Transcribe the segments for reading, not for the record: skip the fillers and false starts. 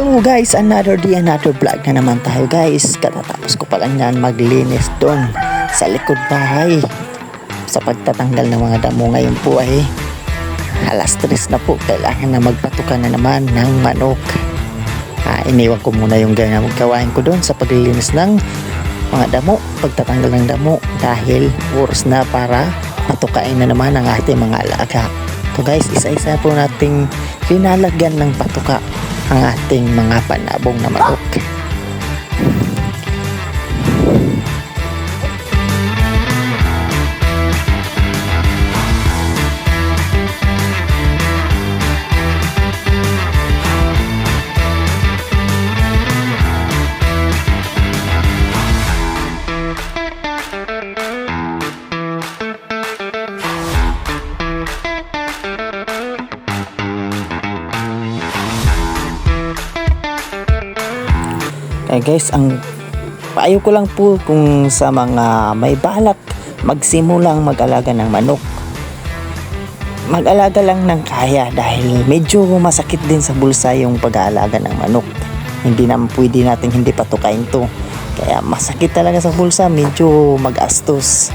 Hello guys, another day, another vlog na naman tayo guys. Katatapos ko pa lang yan maglinis doon sa likod bahay sa pagtatanggal ng mga damo. Ngayon po ay alas 3 na po, kailangan na magpatuka na naman ng manok. Iniwan ko muna yung gawain ko doon sa paglilinis ng mga damo, pagtatanggal ng damo, dahil oras na para patukain na naman ang ating mga alaga. So guys, isa-isa po nating linalagyan ng patuka ang ating mga panabong na manok. Guys, ang payo ko lang po kung sa mga may balak magsimulang mag-alaga ng manok, mag-alaga lang ng kaya, dahil medyo masakit din sa bulsa yung pag-aalaga ng manok. Hindi naman pwede natin hindi patukain to, kaya masakit talaga sa bulsa, medyo mag-astos.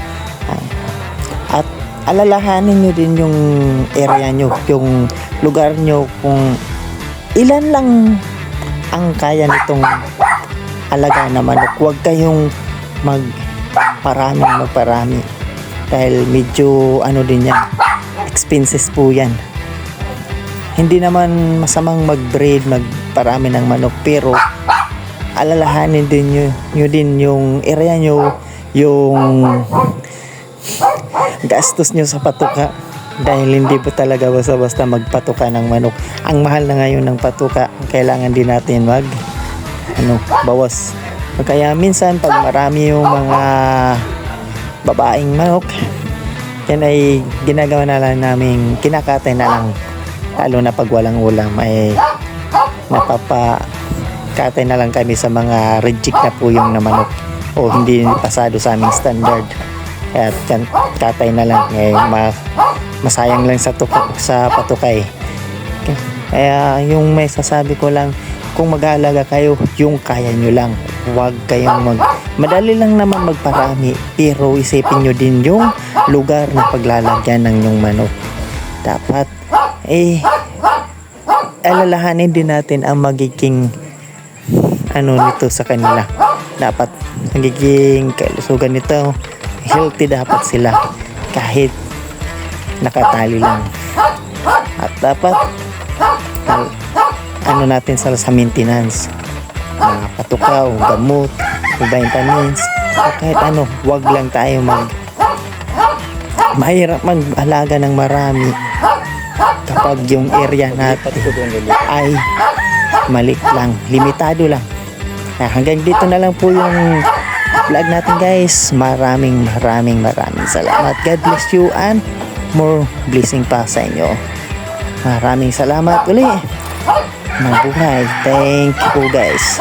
At alalahanin nyo din yung area nyo, yung lugar nyo, kung ilan lang ang kaya nitong alaga na manok. Huwag kayong magparami, dahil medyo din yan, expenses po yan. Hindi naman masamang mag-breed, magparami ng manok, pero alalahanin din nyo din yung area nyo, yung gastos nyo sa patuka, dahil hindi po talaga basta-basta magpatuka ng manok. Ang mahal na ngayon ng patuka, kailangan din natin bawas. Kaya minsan pag marami yung mga babaeng manok, yan ay ginagawa na lang namin, kinakatay na lang, lalo na pag walang ulam ay napapakatay na lang kami sa mga reject na po yung na manok o hindi pasado sa aming standard. Kaya katay na lang, masayang lang sa patukay. Kaya yung may sasabi ko lang, kung mag-aalaga kayo, yung kaya nyo lang. Huwag kayong madali lang naman magparami, pero isipin nyo din yung lugar na paglalagyan ng yung manok. Dapat alalahanin din natin ang magiging nito sa kanila. Dapat magiging kalusugan nito, healthy dapat sila kahit nakatali lang. At dapat natin sa maintenance, patuka o gamot o vitamins o kahit wag lang tayo mahirap mag-alaga ng marami kapag yung area natin ay maliit lang, limitado lang. Hanggang dito na lang po yung vlog natin guys. Maraming salamat. God bless you and more blessing pa sa inyo. Maraming salamat ulit. Mabuhay. Thank you guys.